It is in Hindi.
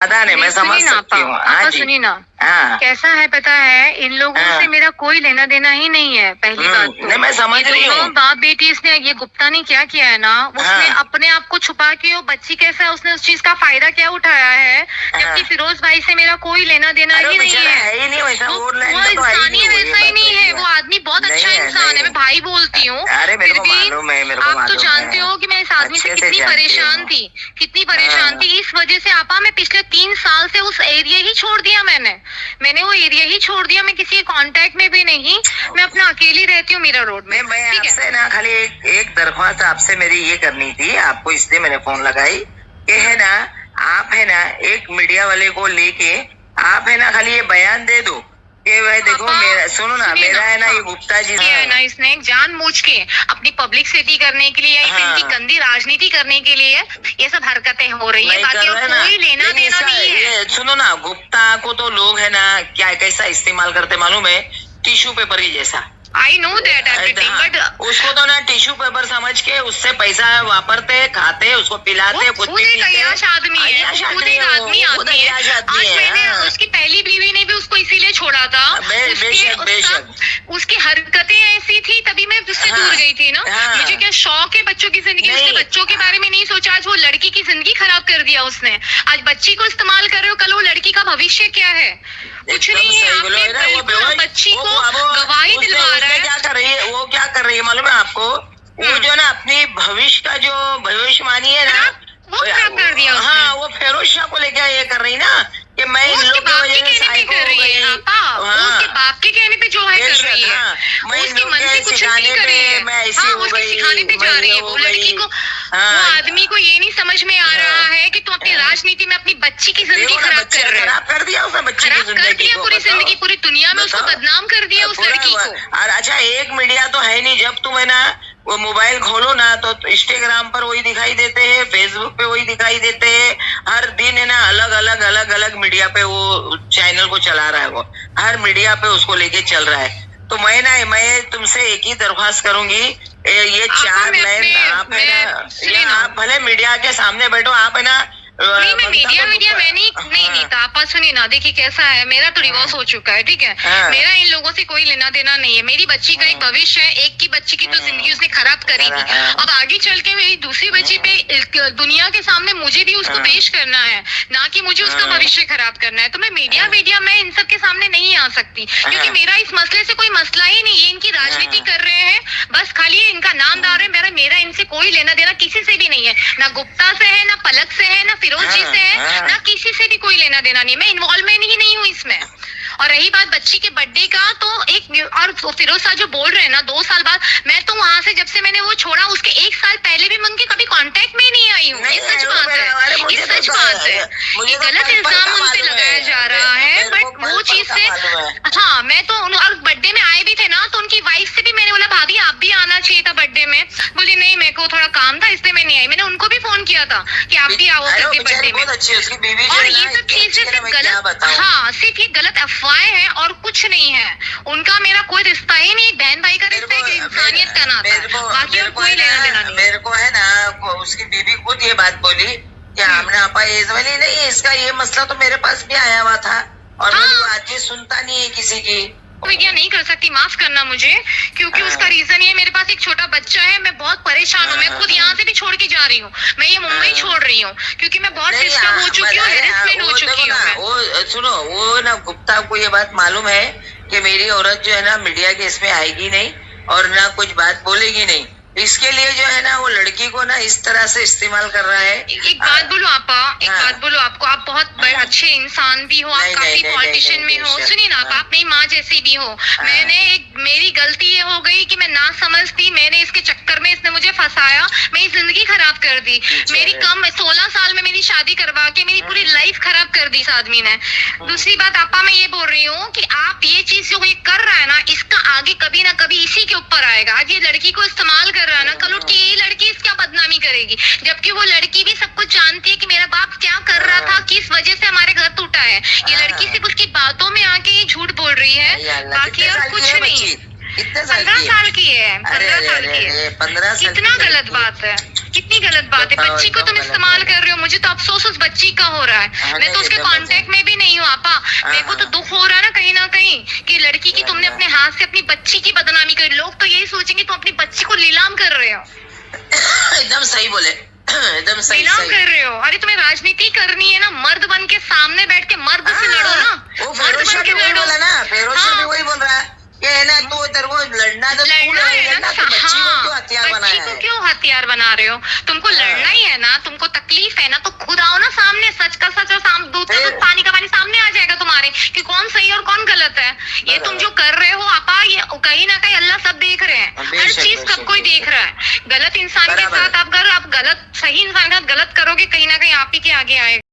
पता नहीं, मैं समझ सकती हूँ। हाँ जी, सुनिए ना, हाँ कैसा है पता है, इन लोगों हाँ। से मेरा कोई लेना देना ही नहीं है। पहली बात तो नहीं, मैं समझ रही हूँ। बाप बेटी, इसने ये गुप्ता ने क्या किया है ना, उसने हाँ। अपने आप को छुपा के वो बच्ची कैसा है, उसने उस चीज का फायदा क्या उठाया है, जबकि फिरोज भाई से मेरा कोई लेना देना ही नहीं है। ही नहीं वैसा, वो इंसानी वैसा ही नहीं है, वो आदमी बहुत अच्छा इंसान है, मैं भाई बोलती हूँ। अरे मेरे को मालूम है, मेरे को आप तो जानते हो कि मैं इस आदमी से कितनी परेशान थी, कितनी परेशान थी। इस वजह से आपा मैं पिछले 3 साल से उस एरिया ही छोड़ दिया, मैंने वो एरिया ही छोड़ दिया। मैं किसी कांटेक्ट में भी नहीं, मैं अपना अकेली रहती हूँ मीरा रोड में। मैं आपसे ना खाली एक दरख्वास्त आपसे मेरी ये करनी थी, आपको इसलिए मैंने फोन लगाई कि है ना, आप है ना एक मीडिया वाले को लेके आप है ना खाली ये बयान दे दो कि भाई देखो मेरा, सुनो ना, मेरा है ना ये गुप्ता जी है ना, इसने जानबूझ के अपनी पब्लिसिटी करने के लिए, इनकी गंदी राजनीति करने के लिए ये सब हरकतें हो रही है, बाकी कोई लेना देना नहीं है। सुनो ना, गुप्ता को तो लोग है ना क्या कैसा इस्तेमाल करते मालूम है, टिश्यू पेपर की जैसा। I know that everything, but उसको तो ना टिश्यू पेपर समझ के उससे पैसा वापरते, खाते, उसको पिलाते, खुद भी पीते। अय्याश आदमी है, खुद एक आदमी है। आज मैंने उसकी पहली बीवी ने भी उसको इसीलिए छोड़ा था, उसकी हरकतें ऐसी थी, तभी मैं उससे दूर गई थी ना। मुझे क्या शौक है बच्चों की जिंदगी, उसके बच्चों के बारे में नहीं सोचा। आज वो लड़की की जिंदगी खराब कर दिया उसने। आज बच्ची को इस्तेमाल कर रहे हो, कल वो लड़की का भविष्य क्या है, कुछ नहीं है। आपने बच्ची को गवाही दिलवा रहा है। क्या कर रही है वो, क्या कर रही है मालूम है आपको? वो जो ना अपनी भविष्य का जो भविष्यवाणी है ना, वो खराब कर दिया उसने। हाँ, वो फिरोज शाह को लेकर ये कर रही ना कि मैं इन लोगों की वजह से साइको हो गई। उसके बाप के कहने पे जो है कर रही है, उसके मन से कुछ नहीं कर रही है। मैं ऐसी हो गई, सिखाने पे जा रही है वो लड़की को। वो आदमी को ये नहीं समझ में आ रहा है कि तुम अपनी राजनीति में अपनी बच्ची की जिंदगी खराब कर रहे हो। खराब कर दिया उसने बच्ची की जिंदगी को, पूरी जिंदगी, पूरी दुनिया में उसको बदनाम कर दिया उस लड़की को। और अच्छा, एक मीडिया तो है नहीं, जब तुम है ना वो मोबाइल खोलो ना तो इंस्टाग्राम पर वही दिखाई देते हैं, फेसबुक पे वही दिखाई देते हैं। हर दिन है ना अलग अलग मीडिया पे वो चैनल को चला रहा है, वो हर मीडिया पे उसको लेके चल रहा है। तो मैं तुमसे एक ही दरख्वास्त करूंगी, ये 4 लाइन आप है ना, आप भले मीडिया के सामने बैठो, आप है ना नहीं, मैं मीडिया मैं नहीं था। आप सुनिए ना, देखिए कैसा है, मेरा तो डिवोर्स हो चुका है, ठीक है। मेरा इन लोगों से कोई लेना देना नहीं है। मेरी बच्ची का एक भविष्य है, एक की बच्ची की तो जिंदगी उसने खराब करी थी। अब आगे चल के मेरी दूसरी बच्ची पे दुनिया के सामने मुझे भी उसको पेश करना है, ना कि मुझे उसका भविष्य खराब करना है। तो मैं मीडिया मैं इन सब के सामने नहीं आ सकती, क्योंकि मेरा इस मसले से कोई मसला ही नहीं है। इनकी राजनीति कर रहे हैं, बस खाली इनका नाम डाल रहे हैं। मेरा इनसे कोई लेना देना किसी से भी नहीं है, ना गुप्ता से है, ना पलक से है, ना फिरोज जी से है, ना किसी से भी कोई लेना देना नहीं। मैं इन्वॉल्वमेंट ही नहीं हूँ इसमें। और रही बात बच्ची के बर्थडे का, तो और फिरोज साहब जो बोल रहे हैं ना 2 साल बाद, मैं तो वहां से जब से मैंने वो छोड़ा उसके 1 साल पहले भी मैं उनके कभी कांटेक्ट में ही नहीं आई हूँ। ये सच बात है, ये सच बात है। ये गलत इल्जाम उन पे लगाया जा रहा है, बट वो चीज से हाँ, मैं तो और बर्थडे में आए भी थे ना, तो उनकी वाइफ से भी मैंने बोला भाभी आप भी आना चाहिए था बर्थडे में। बोली नहीं, मेरे को थोड़ा काम था इसलिए मैं नहीं आई। मैंने उनको भी फोन किया था कि आप भी आओ करके बर्थडे में। और ये सब चीजें सिर्फ गलत, हाँ, सिर्फ ये गलत अफवाहें हैं और कुछ नहीं है। उनका मेरा कोई रिश्ता ही नहीं, बहन भाई का रिश्ता है, इंसानियत का नाता, बाकी कोई लेना देना नहीं। मेरे को है ना उसकी बीवी खुद ये बात बोली कि हमने आपा नहीं, इसका ये मसला तो मेरे पास भी आया हुआ था, और आदमी सुनता नहीं है किसी की। मीडिया नहीं कर सकती, माफ करना मुझे, क्योंकि उसका रीजन ये, मेरे पास एक छोटा बच्चा है, मैं बहुत परेशान हूँ। मैं खुद यहाँ से भी छोड़ के जा रही हूँ, मैं ये मुंबई छोड़ रही हूँ, क्योंकि मैं बहुत डिस्टर्ब हो चुकी हूँ, हेरेसमेंट हो चुकी हूँ। वो सुनो, वो ना गुप्ता को ये बात मालूम है कि मेरी औरत जो है ना मीडिया के इसमें आएगी नहीं और ना कुछ बात बोलेगी नहीं, इसके लिए जो है ना वो लड़की को ना इस तरह से इस्तेमाल कर रहा है। एक बात बोलो आपा, एक बात बोलो, आपको आप बहुत अच्छे इंसान भी हो, आप काफी पॉलिटिशियन में हो। सुनिए ना आप मेरी माँ जैसी भी हो। मेरी गलती ये हो गई कि मैं ना समझती, मैंने इसके चक्कर में इसने मुझे फंसाया, मेरी जिंदगी खराब कर दी। मेरी 16 साल में मेरी शादी करवा के मेरी पूरी लाइफ खराब कर दी इस आदमी ने। दूसरी बात आपा, मैं ये बोल रही हूँ कि आप ये चीज जो ये कर रहा है ना, इसका आगे कभी ना कभी इसी के ऊपर आएगा। आज ये लड़की को इस्तेमाल कर रहा है ना, कल उठ के ये लड़की इसका बदनामी करेगी, जबकि वो लड़की भी सब कुछ जानती है कि मेरा बाप क्या कर रहा था, किस वजह से हमारे घर टूटा है। ये लड़की सिर्फ उसकी बातों में आके ये झूठ बोल रही है, बाकी और कुछ नहीं। 15 साल की है, 15 साल की है। 15 साल, कितना गलत बात है। कितनी गलत बात है। बताओ, बच्ची को एकदम तुम गलत इस्तेमाल बात है। कर रहे हो, मुझे तो अफसोस उस बच्ची का हो रहा है। हाँ, मैं तो नहीं, उसके एकदम कांटेक्ट में भी नहीं हूँ आपा। मेरे को तो हाँ। दुख हो रहा है ना कहीं कि लड़की की तुमने अपने हाथ से अपनी बच्ची की बदनामी करी। लोग तो यही सोचेंगे तुम अपनी बच्ची को नीलाम कर रहे हो। एकदम सही बोले, एकदम सही नीलाम सही। कर रहे हो। अरे तुम्हें राजनीति करनी है ना, मर्द बन के सामने बैठ के मर्द से लड़ो ना, वो मर्द फेरोशा बन भी के वही लड़ो। बोला ना, फेरोशा भी हाँ। वही बोल रहा है कि है ना, तू तेरे को लड़ना तो तू लड़ना है लड़ेगा ना, ना, तो बच्ची को क्यों हाँ, हथियार बच्ची बनाया को है? क्यों हथियार बना रहे हो? तुमको हाँ। लड़ना ही है ना, तुमको तकलीफ है ना, तो खुद आओ ना सामने, सच का सच और दूध का दूध, फिर? पानी का पानी सामने आ जाएगा तुम्हारे कि कौन सही और कौन गलत है। ये तुम जो कर रहे हो आपा, ये कहीं ना कहीं अल्लाह सब देख रहे हैं, हर बेशक, चीज बेशक, सब कोई बेशक। देख रहा है। गलत इंसान के बराबर साथ है। अगर आप गलत सही इंसान के साथ गलत करोगे, कहीं ना कहीं आप ही के आगे आएगा।